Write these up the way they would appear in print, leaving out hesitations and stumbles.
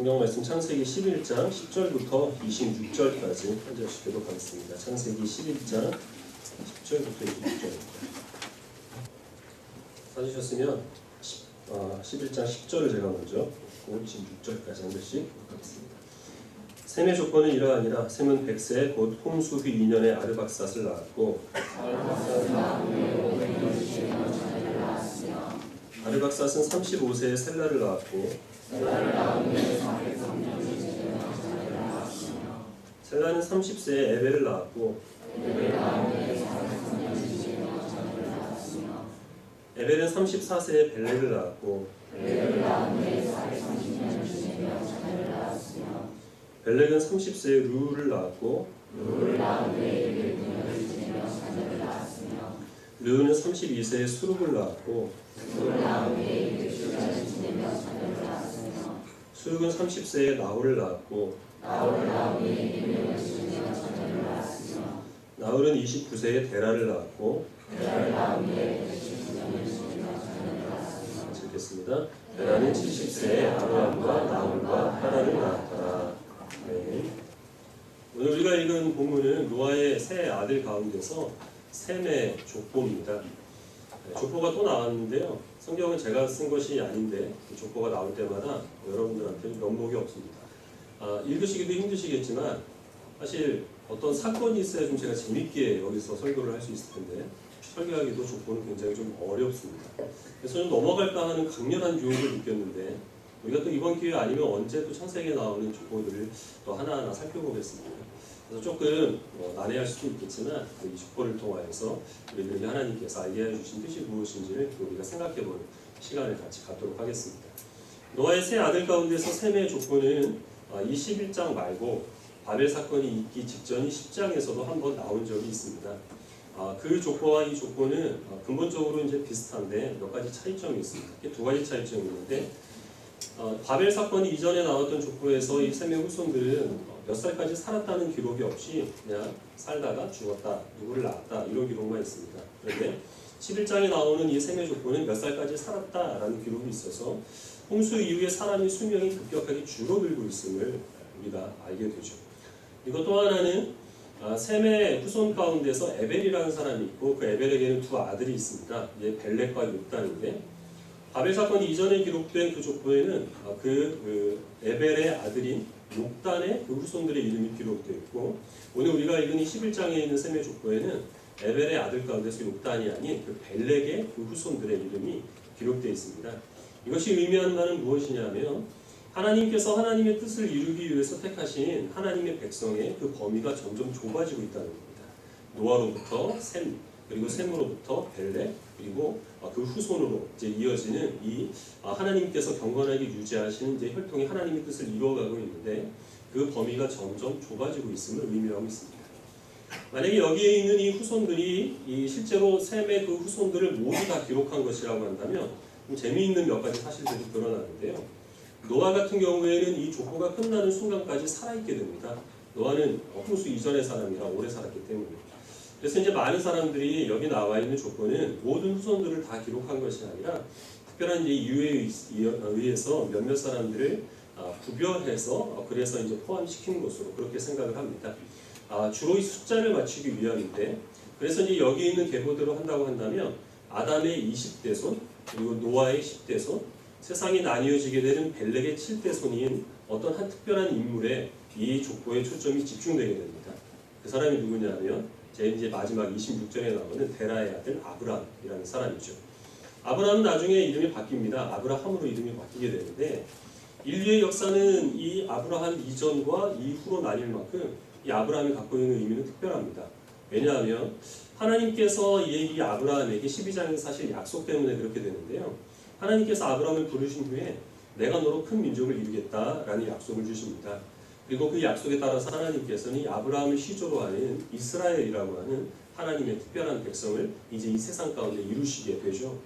성경 말씀 창세기 11장 10절부터 26절까지 한 절씩 교독하겠습니다. 창세기 11장 10절부터 26절입니다. 찾으셨으면 11장 10절을 제가 먼저 26절까지 한 절씩 교독하겠습니다. 셈의 조건은 이러하니라. 셈은 100세 곧 홍수 후 2년에 아르박삿을 낳았고 아르박삿은 35세에 셀라를 낳았고 셀라는 30세에 에벨을 낳았고 에벨은 34세에 벨렉을 낳았고 벨렉은 30세에 루우를 낳았고 루우는 32세에 수룩을 낳았고 수룩은 30세에 나홀을 낳았고 나홀은 29세에 데라를 낳았고 읽겠습니다. 데라는 70세에 아브람과 나홀과 하란을 낳았더라. 네. 오늘 우리가 읽은 본문은 노아의 세 아들 가운데서 셈의 족보입니다. 족보가 또 나왔는데요. 성경은 제가 쓴 것이 아닌데 족보가 나올 때마다 여러분들한테 면목이 없습니다. 읽으시기도 힘드시겠지만 사실 어떤 사건이 있어야 좀 제가 재밌게 여기서 설교를 할 수 있을 텐데 설교하기도 족보는 굉장히 좀 어렵습니다. 그래서 좀 넘어갈까 하는 강렬한 유혹을 느꼈는데 우리가 또 이번 기회 아니면 언제 또 창세기에 나오는 족보들을 또 하나하나 살펴보겠습니다. 그래서 조금 난해할 수도 있겠지만 이 족보를 통하여서 우리들에게 하나님께서 알게 해주신 뜻이 무엇인지를 우리가 생각해보는 시간을 같이 갖도록 하겠습니다. 노아의 세 아들 가운데서 셈의 족보는 이 11장 말고 바벨 사건이 있기 직전인 10장에서도 한번 나온 적이 있습니다. 그 족보와 이 족보는 근본적으로 이제 비슷한데 몇 가지 차이점이 있습니다. 두 가지 차이점이 있는데 바벨 사건이 이전에 나왔던 족보에서 이 셈의 후손들은 몇 살까지 살았다는 기록이 없이 그냥 살다가 죽었다, 누구를 낳았다 이런 기록만 있습니다. 그런데 11장에 나오는 이 셈의 족보는 몇 살까지 살았다라는 기록이 있어서 홍수 이후에 사람의 수명이 급격하게 줄어들고 있음을 우리가 알게 되죠. 그리고 또 하나는 셈의 후손 가운데서 에벨이라는 사람이 있고 그 에벨에게는 두 아들이 있습니다. 이제 벨렉과 욥단인데 바벨 사건 이전에 기록된 그 족보에는 그 에벨의 아들인 욥단의 그 후손들의 이름이 기록되어 있고 오늘 우리가 읽은 이 11장에 있는 셈의 족보에는 에벨의 아들 가운데서 욥단이 아닌 그 벨렉의 그 후손들의 이름이 기록되어 있습니다. 이것이 의미하는 바는 무엇이냐면 하나님께서 하나님의 뜻을 이루기 위해서 택하신 하나님의 백성의 그 범위가 점점 좁아지고 있다는 겁니다. 노아로부터 셈, 그리고 셈으로부터 벨렉, 그리고 그 후손으로 이제 이어지는 이 하나님께서 경건하게 유지하시는 이제 혈통이 하나님의 뜻을 이루어가고 있는데 그 범위가 점점 좁아지고 있음을 의미하고 있습니다. 만약에 여기에 있는 이 후손들이 이 실제로 셈의 그 후손들을 모두 다 기록한 것이라고 한다면 재미있는 몇 가지 사실들이 드러나는데요. 노아 같은 경우에는 이 족보가 끝나는 순간까지 살아있게 됩니다. 노아는 홍수 이전의 사람이라 오래 살았기 때문입니다. 그래서 이제 많은 사람들이 여기 나와 있는 족보는 모든 후손들을 다 기록한 것이 아니라 특별한 이유에 의해서 몇몇 사람들을 구별해서 그래서 이제 포함시킨 것으로 그렇게 생각을 합니다. 주로 이 숫자를 맞추기 위함인데 그래서 이제 여기 있는 계보대로 한다고 한다면 아담의 20대손 그리고 노아의 10대손 세상이 나뉘어지게 되는 벨렉의 7대손인 어떤 한 특별한 인물에 이 족보의 초점이 집중되게 됩니다. 그 사람이 누구냐면 이제 마지막 26절에 나오는 데라의 아들 아브람이라는 사람이죠. 아브람은 나중에 이름이 바뀝니다. 아브라함으로 이름이 바뀌게 되는데 인류의 역사는 이 아브라함 이전과 이후로 나뉠 만큼 이 아브라함이 갖고 있는 의미는 특별합니다. 왜냐하면 하나님께서 이 아브라함에게 12장에서 사실 약속 때문에 그렇게 되는데요. 하나님께서 아브라함을 부르신 후에 내가 너로 큰 민족을 이루겠다라는 약속을 주십니다. 그리고 그 약속에 따라서 하나님께서는 이 아브라함을 시조로 하는 이스라엘이라고 하는 하나님의 특별한 백성을 이제 이 세상 가운데 이루시게 되죠.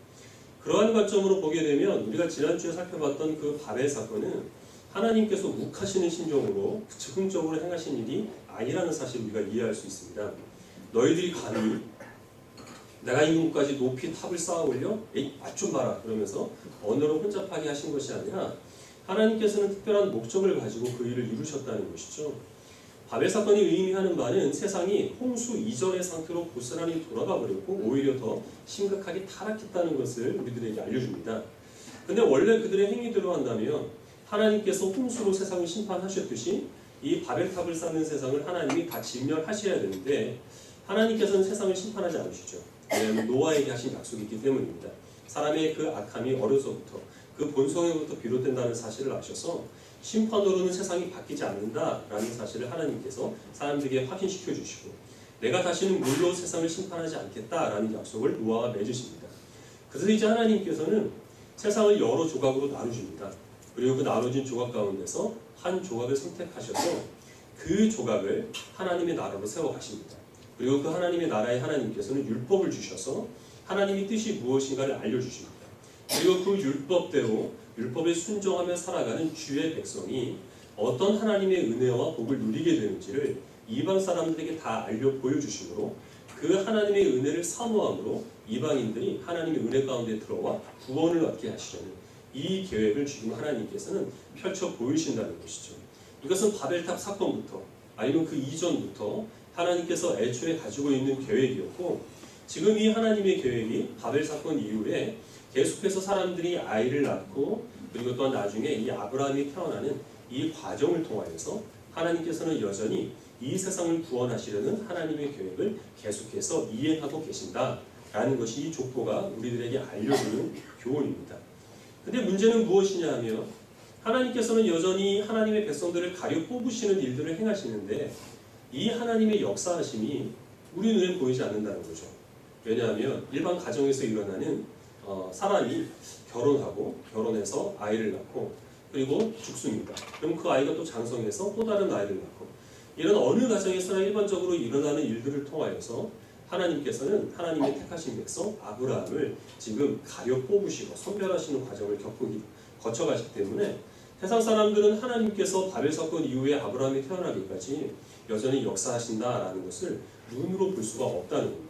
그러한 관점으로 보게 되면 우리가 지난주에 살펴봤던 그 바벨 사건은 하나님께서 욱하시는 심정으로 즉흥적으로 행하신 일이 아니라는 사실을 우리가 이해할 수 있습니다. 너희들이 감히 내가 있는 곳까지 높이 탑을 쌓아 올려? 에이, 맛 좀 봐라. 그러면서 언어로 혼잡하게 하신 것이 아니라 하나님께서는 특별한 목적을 가지고 그 일을 이루셨다는 것이죠. 바벨 사건이 의미하는 바는 세상이 홍수 이전의 상태로 고스란히 돌아가 버렸고 오히려 더 심각하게 타락했다는 것을 우리들에게 알려줍니다. 근데 원래 그들의 행위대로 한다면 하나님께서 홍수로 세상을 심판하셨듯이 이 바벨탑을 쌓는 세상을 하나님이 다 진멸하셔야 되는데 하나님께서는 세상을 심판하지 않으시죠. 왜냐하면 노아에게 하신 약속이 있기 때문입니다. 사람의 그 악함이 어려서부터 그 본성에부터 비롯된다는 사실을 아셔서 심판으로는 세상이 바뀌지 않는다라는 사실을 하나님께서 사람들에게 확인시켜 주시고 내가 다시는 물로 세상을 심판하지 않겠다라는 약속을 노아와 맺으십니다. 그래서 이제 하나님께서는 세상을 여러 조각으로 나누십니다. 그리고 그 나눠진 조각 가운데서 한 조각을 선택하셔서 그 조각을 하나님의 나라로 세워가십니다. 그리고 그 하나님의 나라의 하나님께서는 율법을 주셔서 하나님의 뜻이 무엇인가를 알려주십니다. 그리고 그 율법대로 율법에 순종하며 살아가는 주의 백성이 어떤 하나님의 은혜와 복을 누리게 되는지를 이방 사람들에게 다 알려 보여주심으로 그 하나님의 은혜를 사모함으로 이방인들이 하나님의 은혜 가운데 들어와 구원을 얻게 하시려는 이 계획을 지금 하나님께서는 펼쳐 보이신다는 것이죠. 이것은 바벨탑 사건부터 아니면 그 이전부터 하나님께서 애초에 가지고 있는 계획이었고 지금 이 하나님의 계획이 바벨 사건 이후에 계속해서 사람들이 아이를 낳고 그리고 또한 나중에 이 아브라함이 태어나는 이 과정을 통하여서 하나님께서는 여전히 이 세상을 구원하시려는 하나님의 계획을 계속해서 이행하고 계신다라는 것이 이 족보가 우리들에게 알려주는 교훈입니다. 근데 문제는 무엇이냐 하면 하나님께서는 여전히 하나님의 백성들을 가려 뽑으시는 일들을 행하시는데 이 하나님의 역사하심이 우리 눈에 보이지 않는다는 거죠. 왜냐하면 일반 가정에서 일어나는 사람이 결혼하고 결혼해서 아이를 낳고 그리고 죽습니다. 그럼 그 아이가 또 장성해서 또 다른 아이를 낳고 이런 어느 가정에서나 일반적으로 일어나는 일들을 통하여서 하나님께서는 하나님의 택하신 백성 아브라함을 지금 가려 뽑으시고 선별하시는 과정을 거쳐가시기 때문에 세상 사람들은 하나님께서 바벨 사건 이후에 아브라함이 태어나기까지 여전히 역사하신다라는 것을 눈으로 볼 수가 없다는 겁니다.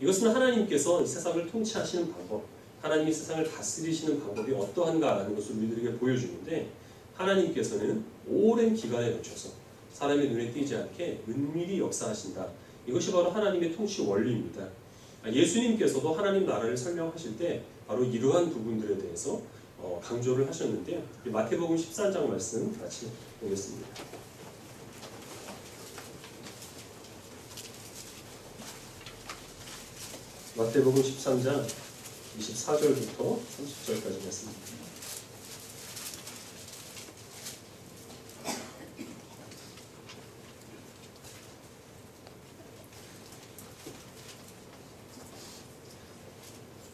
이것은 하나님께서 세상을 통치하시는 방법, 하나님이 세상을 다스리시는 방법이 어떠한가라는 것을 우리들에게 보여주는데 하나님께서는 오랜 기간에 걸쳐서 사람의 눈에 띄지 않게 은밀히 역사하신다. 이것이 바로 하나님의 통치 원리입니다. 예수님께서도 하나님 나라를 설명하실 때 바로 이러한 부분들에 대해서 강조를 하셨는데요. 마태복음 13장 말씀 같이 보겠습니다. 마태복음 13장 24절부터 30절까지 말씀입니다.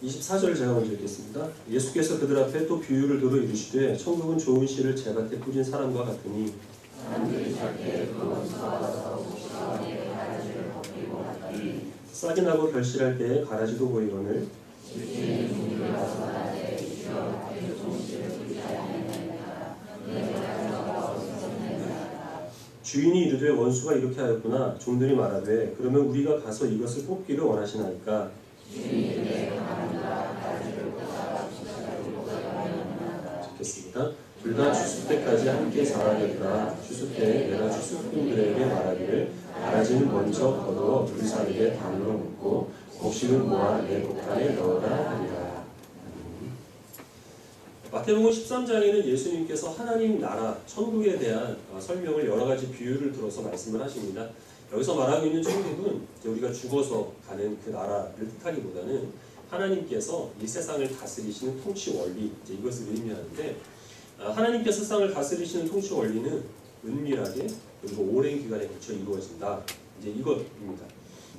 (24절) 제가 먼저 읽겠습니다. 예수께서 그들 앞에 또 비유를 들어 이르시되 천국은 좋은 씨를 제밭에 뿌린 사람과 같으니 싹이 나고 결실할 때에 가라지도 보이거늘 주인이 이르되 원수가 이렇게 하였구나. 종들이 말하되 그러면 우리가 가서 이것을 뽑기를 원하시나이까. 듣겠습니다. 둘 다 추수 때까지 함께 자라겠다. 추수 때에 내가 추수꾼들에게 말하기를 가라지는 먼저 거두어 불사르게 담으로 묶고 곡식은 모아 내 곡간에 넣으라 하리라. 마태복음 13장에는 예수님께서 하나님 나라, 천국에 대한 설명을 여러 가지 비유를 들어서 말씀을 하십니다. 여기서 말하고 있는 천국은 우리가 죽어서 가는 그 나라를 뜻하기보다는 하나님께서 이 세상을 다스리시는 통치 원리, 이것을 의미하는데 하나님께서 세상을 다스리시는 통치 원리는 은밀하게 그리고 오랜 기간에 걸쳐 이루어진다. 이것입니다.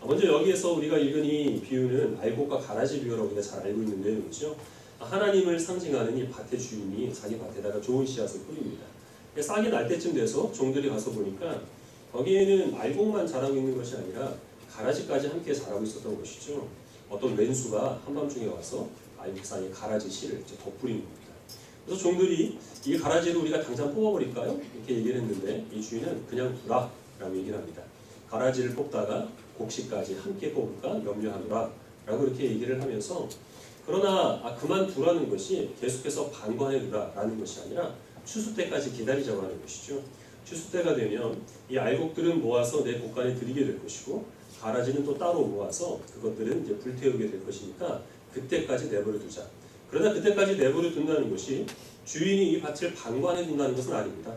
먼저 여기에서 우리가 읽은 이 비유는 알곡과 가라지 비유라고 우리가 잘 알고 있는 내용이죠. 하나님을 상징하는 이 밭의 주인이 자기 밭에다가 좋은 씨앗을 뿌립니다. 싹이 날 때쯤 돼서 종들이 가서 보니까 거기에는 알곡만 자라고 있는 것이 아니라 가라지까지 함께 자라고 있었던 것이죠. 어떤 왼수가 한밤중에 와서 알곡 사이에 가라지 씨를 덧뿌린 겁니다. 그래서 종들이 이 가라지를 우리가 당장 뽑아버릴까요? 이렇게 얘기를 했는데 이 주인은 그냥 두라 라고 얘기를 합니다. 가라지를 뽑다가 곡식까지 함께 뽑을까 염려하노라 라고 이렇게 얘기를 하면서 그러나 그만두라는 것이 계속해서 방관해 두라 라는 것이 아니라 추수 때까지 기다리자고 하는 것이죠. 추수 때가 되면 이 알곡들은 모아서 내 곳간에 들이게 될 것이고 가라지는 또 따로 모아서 그것들은 이제 불태우게 될 것이니까 그때까지 내버려 두자. 그러나 그때까지 내버려 둔다는 것이 주인이 이 밭을 방관해 둔다는 것은 아닙니다.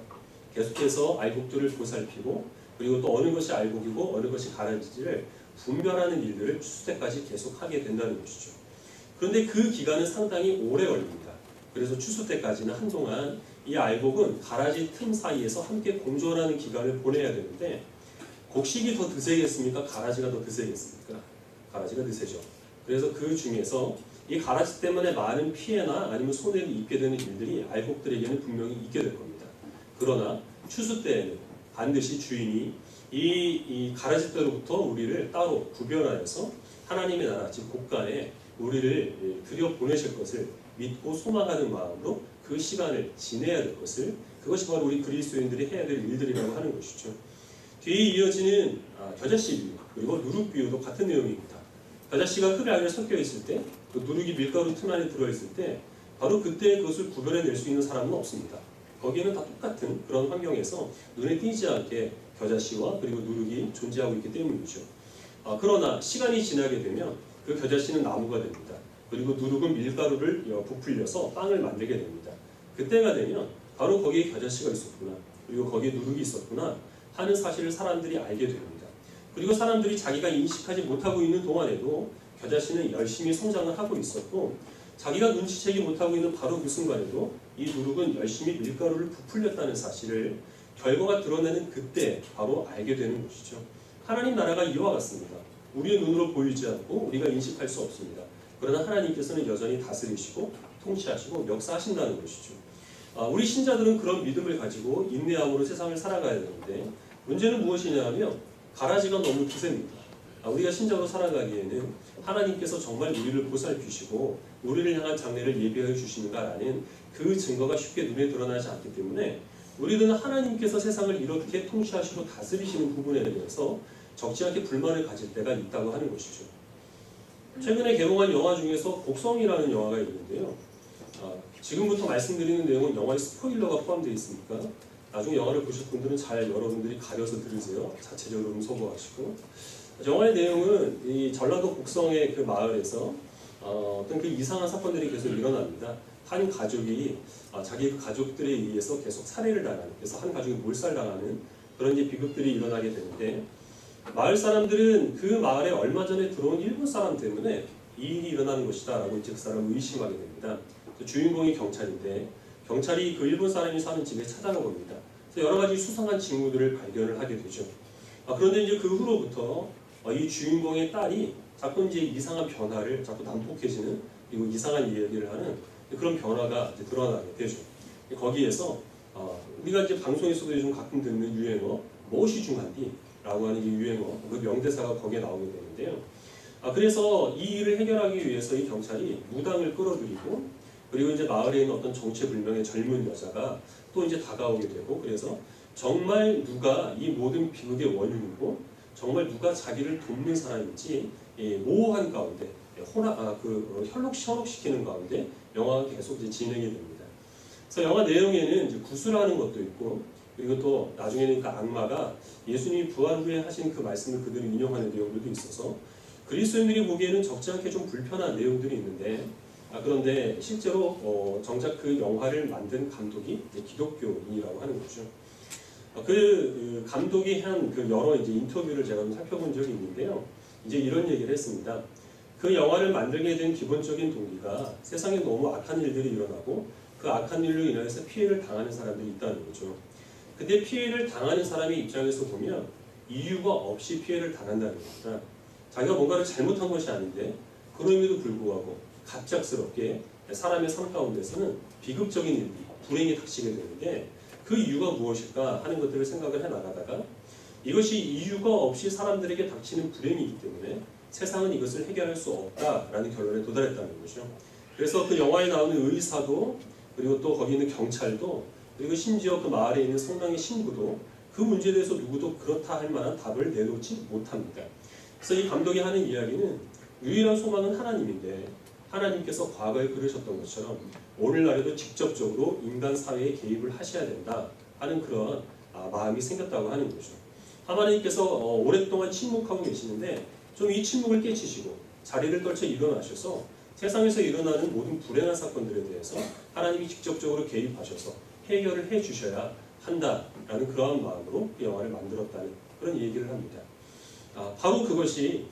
계속해서 알곡들을 보살피고 그리고 또 어느 것이 알곡이고 어느 것이 가라지를 분별하는 일들을 추수 때까지 계속하게 된다는 것이죠. 그런데 그 기간은 상당히 오래 걸립니다. 그래서 추수 때까지는 한동안 이 알곡은 가라지 틈 사이에서 함께 공존하는 기간을 보내야 되는데 곡식이 더 드세겠습니까? 가라지가 더 드세겠습니까? 가라지가 드세죠. 그래서 그 중에서 이 가라지 때문에 많은 피해나 아니면 손해를 입게 되는 일들이 알곡들에게는 분명히 있게 될 겁니다. 그러나 추수 때에는 반드시 주인이 이 가라지 때로부터 우리를 따로 구별하여서 하나님의 나라, 즉 곳간에 우리를 들여보내실 것을 믿고 소망하는 마음으로 그 시간을 지내야 될 것을, 그것이 바로 우리 그리스도인들이 해야 될 일들이라고 하는 것이죠. 뒤에 이어지는 겨자씨 비유 그리고 누룩 비유도 같은 내용입니다. 겨자씨가 흙 안에 섞여 있을 때, 그 누룩이 밀가루 틈 안에 들어 있을 때 바로 그때 그것을 구별해낼 수 있는 사람은 없습니다. 거기에는 다 똑같은 그런 환경에서 눈에 띄지 않게 겨자씨와 그리고 누룩이 존재하고 있기 때문이죠. 그러나 시간이 지나게 되면 그 겨자씨는 나무가 됩니다. 그리고 누룩은 밀가루를 부풀려서 빵을 만들게 됩니다. 그때가 되면 바로 거기에 겨자씨가 있었구나, 그리고 거기에 누룩이 있었구나 하는 사실을 사람들이 알게 됩니다. 그리고 사람들이 자기가 인식하지 못하고 있는 동안에도 겨자씨는 열심히 성장을 하고 있었고 자기가 눈치채지 못하고 있는 바로 그 순간에도 이 누룩은 열심히 밀가루를 부풀렸다는 사실을 결과가 드러내는 그때 바로 알게 되는 것이죠. 하나님 나라가 이와 같습니다. 우리의 눈으로 보이지 않고 우리가 인식할 수 없습니다. 그러나 하나님께서는 여전히 다스리시고 통치하시고 역사하신다는 것이죠. 우리 신자들은 그런 믿음을 가지고 인내함으로 세상을 살아가야 되는데 문제는 무엇이냐 하면 가라지가 너무 드셉니다. 우리가 신자로 살아가기에는 하나님께서 정말 우리를 보살피시고 우리를 향한 장래를 예비하여 주시는가라는 그 증거가 쉽게 눈에 드러나지 않기 때문에 우리들은 하나님께서 세상을 이렇게 통치하시고 다스리시는 부분에 대해서 적지 않게 불만을 가질 때가 있다고 하는 것이죠. 최근에 개봉한 영화 중에서 곡성이라는 영화가 있는데요. 지금부터 말씀드리는 내용은 영화에 스포일러가 포함되어 있으니까 나중에 영화를 보실 분들은 잘 여러분들이 가려서 들으세요. 자체적으로 음소거하시고. 영화의 내용은 이 전라도 곡성의 그 마을에서 어떤 그 이상한 사건들이 계속 일어납니다. 한 가족이 자기 가족들에 의해서 계속 살해를 당하는, 그래서 한 가족이 몰살당하는 그런 이제 비극들이 일어나게 되는데 마을 사람들은 그 마을에 얼마 전에 들어온 일본 사람 때문에 이 일이 일어나는 것이다 라고 이제 그 사람을 의심하게 됩니다. 주인공이 경찰인데 경찰이 그 일본 사람이 사는 집에 찾아가 봅니다. 그래서 여러 가지 수상한 징후들을 발견을 하게 되죠. 그런데 이제 그 후로부터 이 주인공의 딸이 자꾸 이제 이상한 변화를, 자꾸 난폭해지는, 그리고 이상한 이야기를 하는 그런 변화가 이제 드러나게 되죠. 거기에서 우리가 이제 방송에서도 요즘 가끔 듣는 유행어 무엇이 중한디라고 하는 이 유행어, 그 명대사가 거기에 나오게 되는데요. 그래서 이 일을 해결하기 위해서 이 경찰이 무당을 끌어들이고 그리고 이제 마을에 있는 어떤 정체불명의 젊은 여자가 또 이제 다가오게 되고, 그래서 정말 누가 이 모든 비극의 원흉이고 정말 누가 자기를 돕는 사람인지 모호한 가운데 현혹시키는 가운데 영화가 계속 이제 진행이 됩니다. 그래서 영화 내용에는 이제 구술하는 것도 있고 그리고 또 나중에는 그 악마가 예수님이 부활 후에 하신 그 말씀을 그대로 인용하는 내용들도 있어서 그리스도인들이 보기에는 적지 않게 좀 불편한 내용들이 있는데 그런데 실제로 정작 그 영화를 만든 감독이 기독교인이라고 하는 거죠. 그 감독이 한 그 여러 이제 인터뷰를 제가 좀 살펴본 적이 있는데요. 이제 이런 얘기를 했습니다. 그 영화를 만들게 된 기본적인 동기가 세상에 너무 악한 일들이 일어나고 그 악한 일로 인해서 피해를 당하는 사람들이 있다는 거죠. 근데 피해를 당하는 사람의 입장에서 보면 이유가 없이 피해를 당한다는 겁니다. 자기가 뭔가를 잘못한 것이 아닌데 그럼에도 불구하고 갑작스럽게 사람의 삶 가운데서는 비극적인 일이, 불행이 닥치게 되는데 그 이유가 무엇일까 하는 것들을 생각을 해나가다가 이것이 이유가 없이 사람들에게 닥치는 불행이기 때문에 세상은 이것을 해결할 수 없다라는 결론에 도달했다는 거죠. 그래서 그 영화에 나오는 의사도 그리고 또 거기 있는 경찰도 그리고 심지어 그 마을에 있는 성당의 신부도 그 문제에 대해서 누구도 그렇다 할 만한 답을 내놓지 못합니다. 그래서 이 감독이 하는 이야기는 유일한 소망은 하나님인데 하나님께서 과거에 그러셨던 것처럼 오늘날에도 직접적으로 인간 사회에 개입을 하셔야 된다 하는 그런 마음이 생겼다고 하는 거죠. 하나님께서 오랫동안 침묵하고 계시는데 좀 이 침묵을 깨치시고 자리를 떨쳐 일어나셔서 세상에서 일어나는 모든 불행한 사건들에 대해서 하나님이 직접적으로 개입하셔서 해결을 해 주셔야 한다라는 그러한 마음으로 이 영화를 만들었다는 그런 얘기를 합니다. 바로 그것이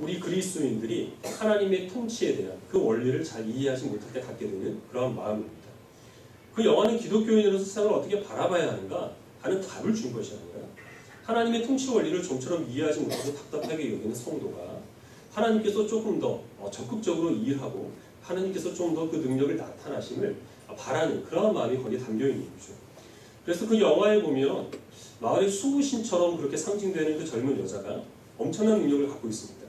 우리 그리스도인들이 하나님의 통치에 대한 그 원리를 잘 이해하지 못할 때 갖게 되는 그러한 마음입니다. 그 영화는 기독교인으로서 세상을 어떻게 바라봐야 하는가 하는 답을 준 것이 아니라 하나님의 통치 원리를 좀처럼 이해하지 못하고 답답하게 여기는 성도가 하나님께서 조금 더 적극적으로 일하고 하나님께서 좀 더 그 능력을 나타나심을 바라는 그러한 마음이 거기에 담겨 있는 거죠. 그래서 그 영화에 보면 마을의 수호신처럼 그렇게 상징되는 그 젊은 여자가 엄청난 능력을 갖고 있습니다.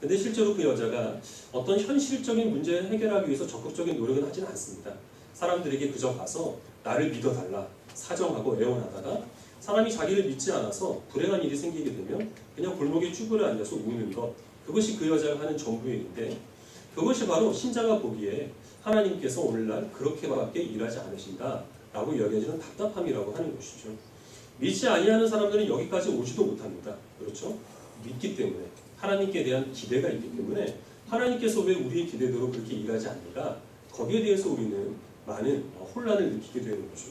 근데 실제로 그 여자가 어떤 현실적인 문제를 해결하기 위해서 적극적인 노력은 하지는 않습니다. 사람들에게 그저 가서 나를 믿어달라 사정하고 애원하다가 사람이 자기를 믿지 않아서 불행한 일이 생기게 되면 그냥 골목에 쭈그려 앉아서 우는 것, 그것이 그 여자가 하는 전부의 일인데 그것이 바로 신자가 보기에 하나님께서 오늘날 그렇게밖에 일하지 않으신다라고 여겨지는 답답함이라고 하는 것이죠. 믿지 아니하는 사람들은 여기까지 오지도 못합니다. 그렇죠? 믿기 때문에 하나님께 대한 기대가 있기 때문에 하나님께서 왜 우리의 기대대로 그렇게 일하지 않는가, 거기에 대해서 우리는 많은 혼란을 느끼게 되는 거죠.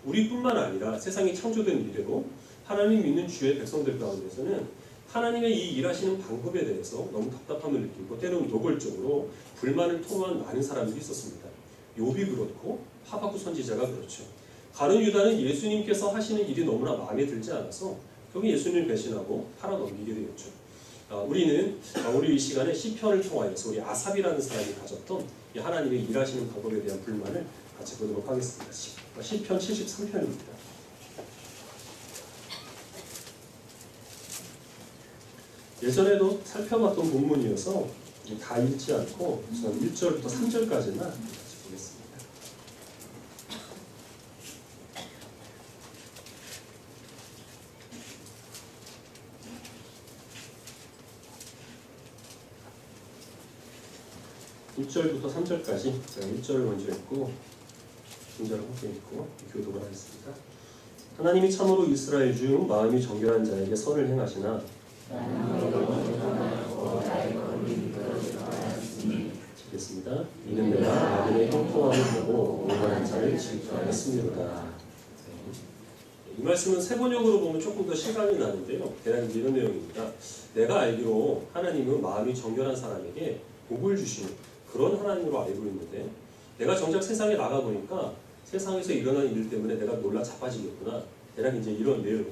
우리뿐만 아니라 세상이 창조된 이래로 하나님 믿는 주의 백성들 가운데서는 하나님의 이 일하시는 방법에 대해서 너무 답답함을 느끼고 때로는 노골적으로 불만을 토로한 많은 사람들이 있었습니다. 욥이 그렇고 하박국 선지자가 그렇죠. 가룟 유다는 예수님께서 하시는 일이 너무나 마음에 들지 않아서 결국 예수님을 배신하고 팔아넘기게 되었죠. 우리는 우리 이 시간에 시편을 통하여서 우리 아삽이라는 사람이 가졌던 이 하나님의 일하시는 방법에 대한 불만을 같이 보도록 하겠습니다. 시편 73편입니다. 예전에도 살펴봤던 본문이어서 다 읽지 않고 우선 1절부터 3절까지만 같이 보겠습니다. (1절부터) 3절까지 제가 1절을 먼저 읽고 2절을 함께 읽고 교독을 하겠습니다. 하나님이 참으로 이스라엘 중 마음이 정결한 자에게 선을 행하시나 읽겠습니다. 이는 내가 아들의 형통함을 보고 오만한 자를 질투하였습니다. 이 말씀은 세번역으로 보면 조금 더 실감이 나는데요. 대략 이런 내용입니다. 내가 알기로 하나님은 마음이 정결한 사람에게 복을 주시는 그런 하나님으로 알고 있는데 내가 정작 세상에 나가보니까 세상에서 일어난 일 때문에 내가 놀라 자빠지겠구나. 대략 이제 이런 내용.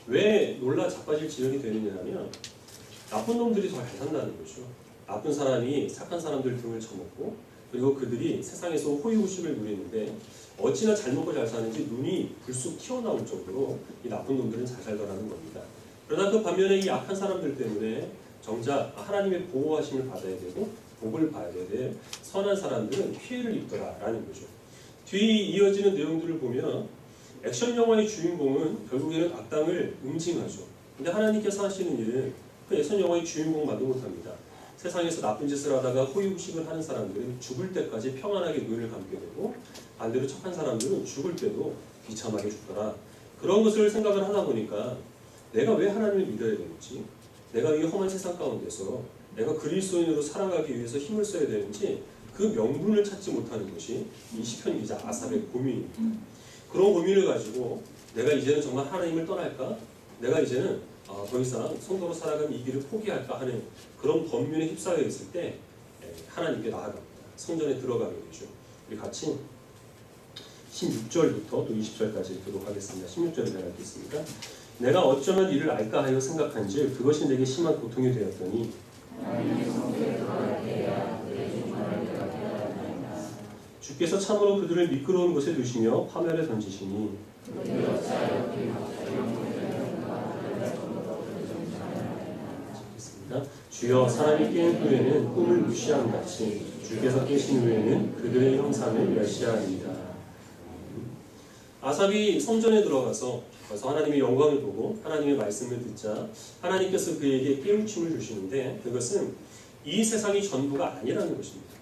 왜 놀라 자빠질 지경이 되느냐면 나쁜 놈들이 더 잘 산다는 거죠. 나쁜 사람이 착한 사람들 등을 쳐먹고 그리고 그들이 세상에서 호의호식을 누리는데 어찌나 잘 먹고 잘 사는지 눈이 불쑥 튀어나올 정도로 이 나쁜 놈들은 잘 살더라는 겁니다. 그러나 그 반면에 이 악한 사람들 때문에 정작 하나님의 보호하심을 받아야 되고 복을 받아야 될 선한 사람들은 피해를 입더라라는 거죠. 뒤 이어지는 내용들을 보면 액션 영화의 주인공은 결국에는 악당을 응징하죠. 근데 하나님께서 하시는 일은 그 액션 영화의 주인공만도 못합니다. 세상에서 나쁜 짓을 하다가 호의호식을 하는 사람들은 죽을 때까지 평안하게 눈을 감게 되고 반대로 착한 사람들은 죽을 때도 비참하게 죽더라. 그런 것을 생각을 하다 보니까 내가 왜 하나님을 믿어야 되는지, 내가 이 험한 세상 가운데서 내가 그리스도인으로 살아가기 위해서 힘을 써야 되는지 그 명분을 찾지 못하는 것이 이 시편 기자 아삽의 고민입니다. 그런 고민을 가지고 내가 이제는 정말 하나님을 떠날까? 내가 이제는 더 이상 성도로 살아가는 이 길을 포기할까 하는 그런 번민에 휩싸여 있을 때 하나님께 나아갑니다. 성전에 들어가게 되죠. 우리 같이 16절부터 또 20절까지 읽도록 하겠습니다. 16절을 제가 읽겠습니다. 내가 어쩌면 이를 알까 하여 생각한즉 그것이 내게 심한 고통이 되었더니 주께서 참으로 그들을 미끄러운 곳에 두시며 파멸에 던지시니 주여 사람이 깬 후에는 꿈을 무시함 같이 주께서 깨신 후에는 그들의 형상을 멸시하리이다. 아삽이 성전에 들어가서 하나님의 영광을 보고 하나님의 말씀을 듣자 하나님께서 그에게 깨우침을 주시는데 그것은 이 세상이 전부가 아니라는 것입니다.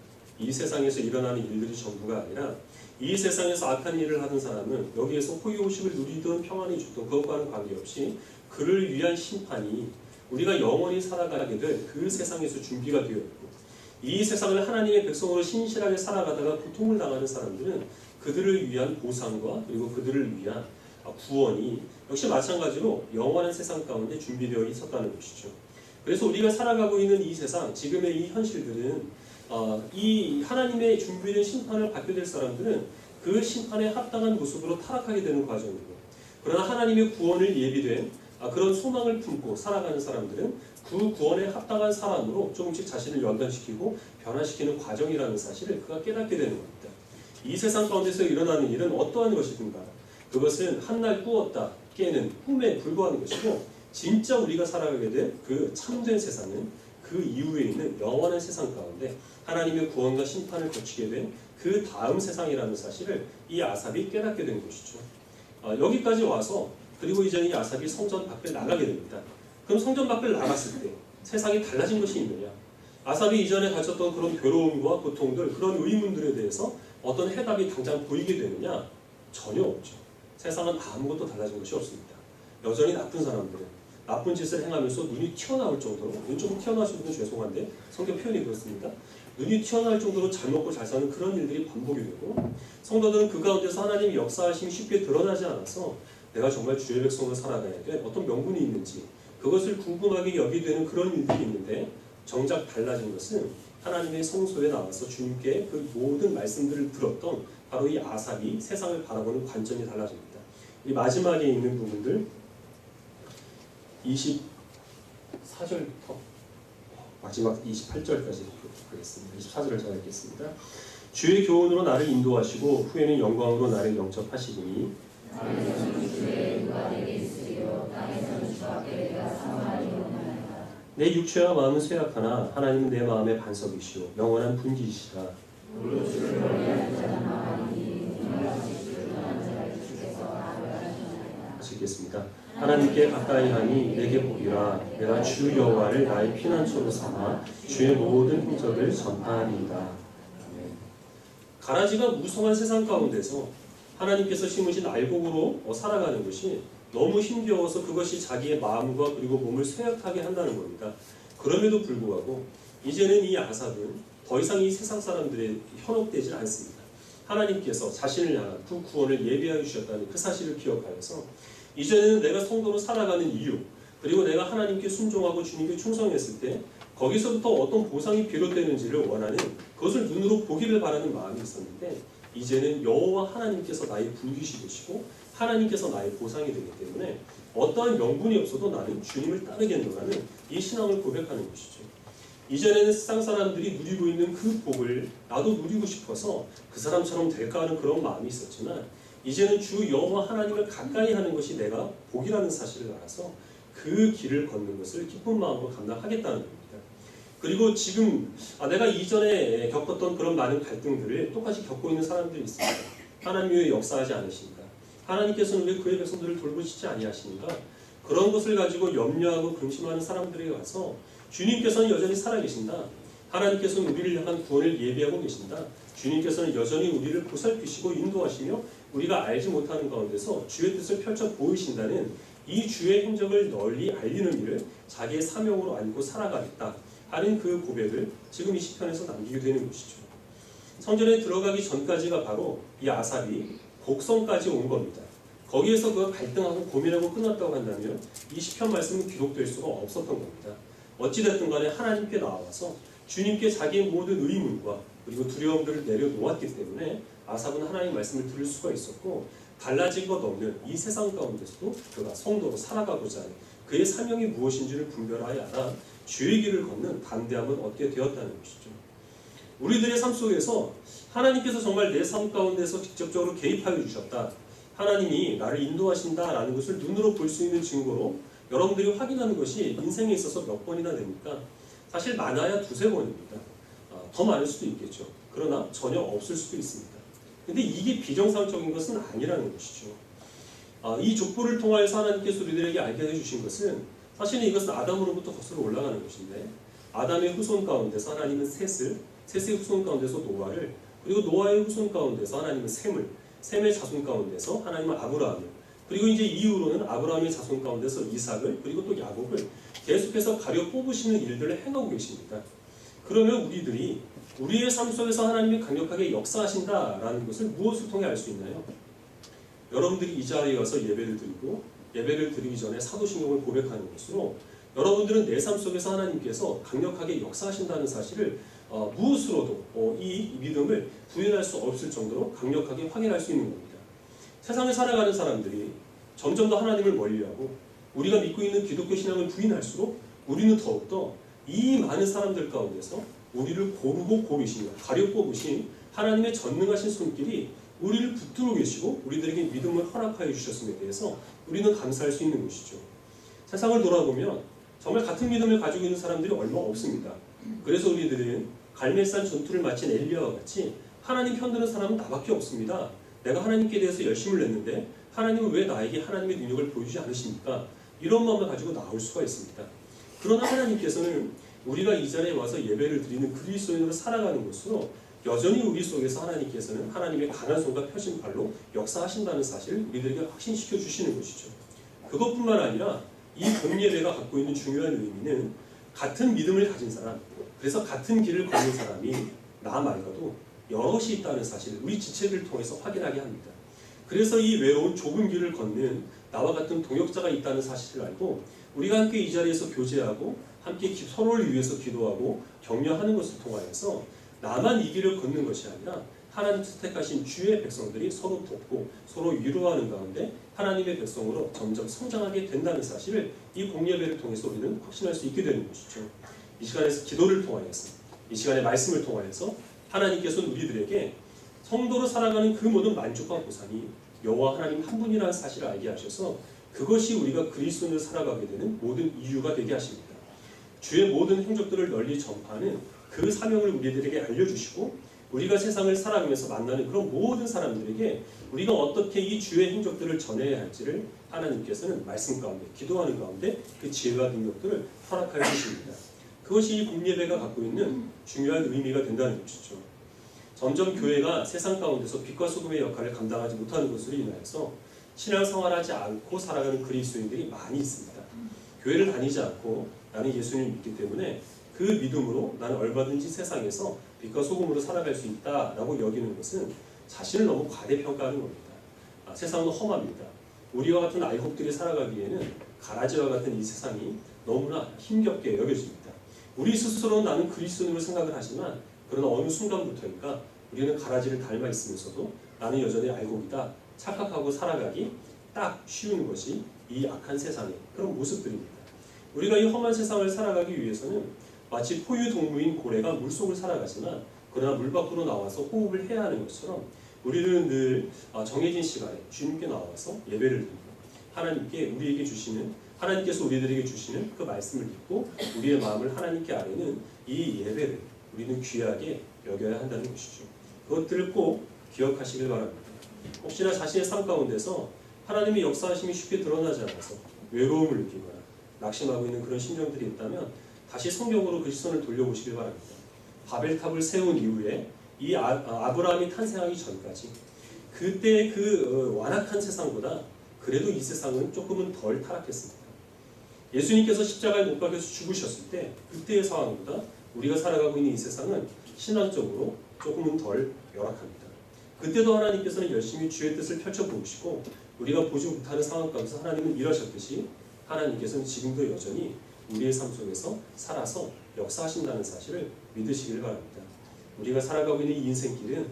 이 세상에서 일어나는 일들이 전부가 아니라 이 세상에서 악한 일을 하는 사람은 여기에서 호의호식을 누리든 평안이 주든 그것과는 관계없이 그를 위한 심판이 우리가 영원히 살아가게 될 그 세상에서 준비가 되어 있고, 이 세상을 하나님의 백성으로 신실하게 살아가다가 고통을 당하는 사람들은 그들을 위한 보상과 그리고 그들을 위한 구원이 역시 마찬가지로 영원한 세상 가운데 준비되어 있었다는 것이죠. 그래서 우리가 살아가고 있는 이 세상, 지금의 이 현실들은 이 하나님의 준비된 심판을 받게 될 사람들은 그 심판에 합당한 모습으로 타락하게 되는 과정이고, 그러나 하나님의 구원을 예비된 그런 소망을 품고 살아가는 사람들은 그 구원에 합당한 사람으로 조금씩 자신을 연단시키고 변화시키는 과정이라는 사실을 그가 깨닫게 되는 겁니다. 이 세상 가운데서 일어나는 일은 어떠한 것이든가 그것은 한날 꾸었다 깨는 꿈에 불과한 것이고, 진짜 우리가 살아가게 될 그 참된 세상은 그 이후에 있는 영원한 세상 가운데 하나님의 구원과 심판을 거치게 된 그 다음 세상이라는 사실을 이 아삽이 깨닫게 된 것이죠. 여기까지 와서 그리고 이제 이 아삽이 성전 밖을 나가게 됩니다. 그럼 성전 밖을 나갔을 때 세상이 달라진 것이 있느냐? 아삽이 이전에 가졌던 그런 괴로움과 고통들, 그런 의문들에 대해서 어떤 해답이 당장 보이게 되느냐? 전혀 없죠. 세상은 아무것도 달라진 것이 없습니다. 여전히 나쁜 사람들은 나쁜 짓을 행하면서 눈이 튀어나올 정도로, 눈 조금 튀어나오신 분은 죄송한데 성경 표현이 그렇습니다. 눈이 튀어나올 정도로 잘 먹고 잘 사는 그런 일들이 반복이 되고, 성도들은 그 가운데서 하나님의 역사하심이 쉽게 드러나지 않아서 내가 정말 주의 백성으로 살아가야 돼 어떤 명분이 있는지 그것을 궁금하게 여기게 되는 그런 일들이 있는데, 정작 달라진 것은 하나님의 성소에 나와서 주님께 그 모든 말씀들을 들었던 바로 이 아삽이 세상을 바라보는 관점이 달라집니다. 이 마지막에 있는 부분들 24절부터 마지막 28절까지 하겠습니다. 24절을 제가 읽겠습니다. 주의 교훈으로 나를 인도하시고 후에는 영광으로 나를 영접하시리니 내 육체와 마음은 쇠약하나 하나님은 내 마음의 반석이시오 영원한 분기이시라. 하시겠습니다. 하나님께 가까이 하니 내게 보이라. 내가 주 여호와를 나의 피난처로 삼아 주의 모든 흔적을 전파하리이다. 가라지가 무성한 세상 가운데서 하나님께서 심으신 알곡으로 살아가는 것이 너무 힘겨워서 그것이 자기의 마음과 그리고 몸을 쇠약하게 한다는 겁니다. 그럼에도 불구하고 이제는 이 아삽은 더 이상 이 세상 사람들에 현혹되지 않습니다. 하나님께서 자신을 향한 그 구원을 예비하여 주셨다는 그 사실을 기억하여서 이제는 내가 성도로 살아가는 이유, 그리고 내가 하나님께 순종하고 주님께 충성했을 때 거기서부터 어떤 보상이 비롯되는지를 원하는, 그것을 눈으로 보기를 바라는 마음이 있었는데, 이제는 여호와 하나님께서 나의 분기시 되시고 하나님께서 나의 보상이 되기 때문에 어떠한 명분이 없어도 나는 주님을 따르겠노라는 이 신앙을 고백하는 것이죠. 이전에는 세상 사람들이 누리고 있는 그 복을 나도 누리고 싶어서 그 사람처럼 될까 하는 그런 마음이 있었지만, 이제는 주 여호와 하나님을 가까이 하는 것이 내가 복이라는 사실을 알아서 그 길을 걷는 것을 기쁜 마음으로 감당하겠다는 겁니다. 그리고 지금 내가 이전에 겪었던 그런 많은 갈등들을 똑같이 겪고 있는 사람들이 있습니다. 하나님이 왜 역사하지 않으십니까? 하나님께서는 왜 그의 백성들을 돌보시지 아니하십니까? 그런 것을 가지고 염려하고 근심하는 사람들에게 가서 주님께서는 여전히 살아계신다. 하나님께서는 우리를 향한 구원을 예비하고 계신다. 주님께서는 여전히 우리를 보살피시고 인도하시며 우리가 알지 못하는 가운데서 주의 뜻을 펼쳐 보이신다는 이 주의 행적을 널리 알리는 일을 자기의 사명으로 알고 살아가겠다 하는 그 고백을 지금 이 시편에서 남기게 되는 것이죠. 성전에 들어가기 전까지가 바로 이 아삽이 곡성까지 온 겁니다. 거기에서 그가 갈등하고 고민하고 끝났다고 한다면 이 시편 말씀은 기록될 수가 없었던 겁니다. 어찌됐든 간에 하나님께 나와서 주님께 자기의 모든 의문과 그리고 두려움들을 내려놓았기 때문에 아삽은 하나님의 말씀을 들을 수가 있었고, 달라진 것 없는 이 세상 가운데서도 그가 성도로 살아가고자 하는 그의 사명이 무엇인지를 분별하여 알아 주의 길을 걷는 담대함을 얻게 되었다는 것이죠. 우리들의 삶 속에서 하나님께서 정말 내 삶 가운데서 직접적으로 개입하여 주셨다, 하나님이 나를 인도하신다라는 것을 눈으로 볼 수 있는 증거로 여러분들이 확인하는 것이 인생에 있어서 몇 번이나 됩니까? 사실 많아야 두세 번입니다. 더 많을 수도 있겠죠. 그러나 전혀 없을 수도 있습니다. 근데 이게 비정상적인 것은 아니라는 것이죠. 이 족보를 통하여서 하나님께서 우리들에게 알게 해주신 것은 사실은 이것은 아담으로부터 거슬러 올라가는 것인데, 아담의 후손 가운데서 하나님은 셋을 셋의 후손 가운데서 노아를, 그리고 노아의 후손 가운데서 하나님은 셈의 자손 가운데서 하나님은 아브라함을, 그리고 이제 이후로는 아브라함의 자손 가운데서 이삭을, 그리고 또 야곱을 계속해서 가려 뽑으시는 일들을 행하고 계십니다. 그러면 우리들이 우리의 삶 속에서 하나님이 강력하게 역사하신다라는 것을 무엇을 통해 알 수 있나요? 여러분들이 이 자리에 와서 예배를 드리고, 예배를 드리기 전에 사도신경을 고백하는 것으로 여러분들은 내 삶 속에서 하나님께서 강력하게 역사하신다는 사실을 무엇으로도 이 믿음을 부인할 수 없을 정도로 강력하게 확인할 수 있는 겁니다. 세상에 살아가는 사람들이 점점 더 하나님을 멀리하고 우리가 믿고 있는 기독교 신앙을 부인할수록 우리는 더욱더 이 많은 사람들 가운데서 우리를 고르고 고르시며 가려 뽑으신 하나님의 전능하신 손길이 우리를 붙들고 계시고 우리들에게 믿음을 허락하여 주셨음에 대해서 우리는 감사할 수 있는 것이죠. 세상을 돌아보면 정말 같은 믿음을 가지고 있는 사람들이 얼마 없습니다. 그래서 우리들은 갈멜산 전투를 마친 엘리야와 같이 하나님 편드는 사람은 나밖에 없습니다. 내가 하나님께 대해서 열심을 냈는데 하나님은 왜 나에게 하나님의 능력을 보여주지 않으십니까? 이런 마음을 가지고 나올 수가 있습니다. 그러나 하나님께서는 우리가 이 자리에 와서 예배를 드리는 그리스도인으로 살아가는 것으로 여전히 우리 속에서 하나님께서는 하나님의 강한 손과 펴신 발로 역사하신다는 사실을 우리들에게 확신시켜 주시는 것이죠. 그것뿐만 아니라 이 금예배가 갖고 있는 중요한 의미는 같은 믿음을 가진 사람, 그래서 같은 길을 걷는 사람이 나 말고도 여럿이 있다는 사실을 우리 지체들을 통해서 확인하게 합니다. 그래서 이 외로운 좁은 길을 걷는 나와 같은 동역자가 있다는 사실을 알고 우리가 함께 이 자리에서 교제하고 함께 서로를 위해서 기도하고 격려하는 것을 통하여서 나만 이 길을 걷는 것이 아니라 하나님 선택하신 주의 백성들이 서로 돕고 서로 위로하는 가운데 하나님의 백성으로 점점 성장하게 된다는 사실을 이 공예배를 통해서 우리는 확신할 수 있게 되는 것이죠. 이 시간에서 기도를 통하여서, 이 시간의 말씀을 통하여서 하나님께서는 우리들에게 성도로 살아가는 그 모든 만족과 보상이 여호와 하나님 한 분이라는 사실을 알게 하셔서 그것이 우리가 그리스도인으로 살아가게 되는 모든 이유가 되게 하십니다. 주의 모든 행적들을 널리 전파하는 그 사명을 우리들에게 알려주시고 우리가 세상을 살아가면서 만나는 그런 모든 사람들에게 우리가 어떻게 이 주의 행적들을 전해야 할지를 하나님께서는 말씀 가운데, 기도하는 가운데 그 지혜와 능력들을 허락하여 주십니다. 그것이 이 공예배가 갖고 있는 중요한 의미가 된다는 것이죠. 점점 교회가 세상 가운데서 빛과 소금의 역할을 감당하지 못하는 것으로 인하여서 신앙생활하지 않고 살아가는 그리스도인들이 많이 있습니다. 교회를 다니지 않고 나는 예수님을 믿기 때문에 그 믿음으로 나는 얼마든지 세상에서 빛과 소금으로 살아갈 수 있다라고 여기는 것은 자신을 너무 과대평가하는 겁니다. 세상은 험합니다. 우리와 같은 아이곡들이 살아가기에는 가라지와 같은 이 세상이 너무나 힘겹게 여겨집니다. 우리 스스로는 나는 그리스도인으로 생각을 하지만 그러나 어느 순간부터인가 우리는 가라지를 닮아 있으면서도 나는 여전히 알곡이다 착각하고 살아가기 딱 쉬운 것이 이 악한 세상의 그런 모습들입니다. 우리가 이 험한 세상을 살아가기 위해서는 마치 포유동물인 고래가 물속을 살아가지만 그러나 물 밖으로 나와서 호흡을 해야 하는 것처럼 우리는 늘 정해진 시간에 주님께 나와서 예배를 드리고 하나님께 우리에게 주시는, 하나님께서 우리들에게 주시는 그 말씀을 듣고 우리의 마음을 하나님께 아뢰는 이 예배를 우리는 귀하게 여겨야 한다는 것이죠. 그것들을 꼭 기억하시길 바랍니다. 혹시나 자신의 삶 가운데서 하나님의 역사하심이 쉽게 드러나지 않아서 외로움을 느끼거나 낙심하고 있는 그런 심정들이 있다면 다시 성경으로 그 시선을 돌려보시길 바랍니다. 바벨탑을 세운 이후에 이 아브라함이 탄생하기 전까지 그때 그 완악한 세상보다 그래도 이 세상은 조금은 덜 타락했습니다. 예수님께서 십자가에 못 박혀서 죽으셨을 때 그때의 상황보다 우리가 살아가고 있는 이 세상은 신앙적으로 조금은 덜 열악합니다. 그때도 하나님께서는 열심히 주의 뜻을 펼쳐보시고 우리가 보지 못하는 상황 가운데서 하나님은 일하셨듯이 하나님께서는 지금도 여전히 우리의 삶 속에서 살아서 역사하신다는 사실을 믿으시길 바랍니다. 우리가 살아가고 있는 이 인생길은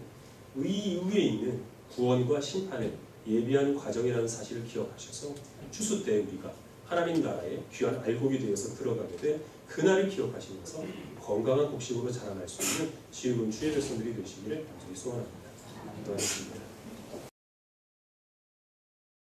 위에 있는 구원과 심판을 예비하는 과정이라는 사실을 기억하셔서 추수 때 우리가 하나님 나라에 귀한 알곡이 되어서 들어가게 될 그날을 기억하시면서 건강한 곡식으로 자라날 수 있는 지혜로운 주의 백성들이 되시기를 간절히 소원합니다. 기도하겠습니다.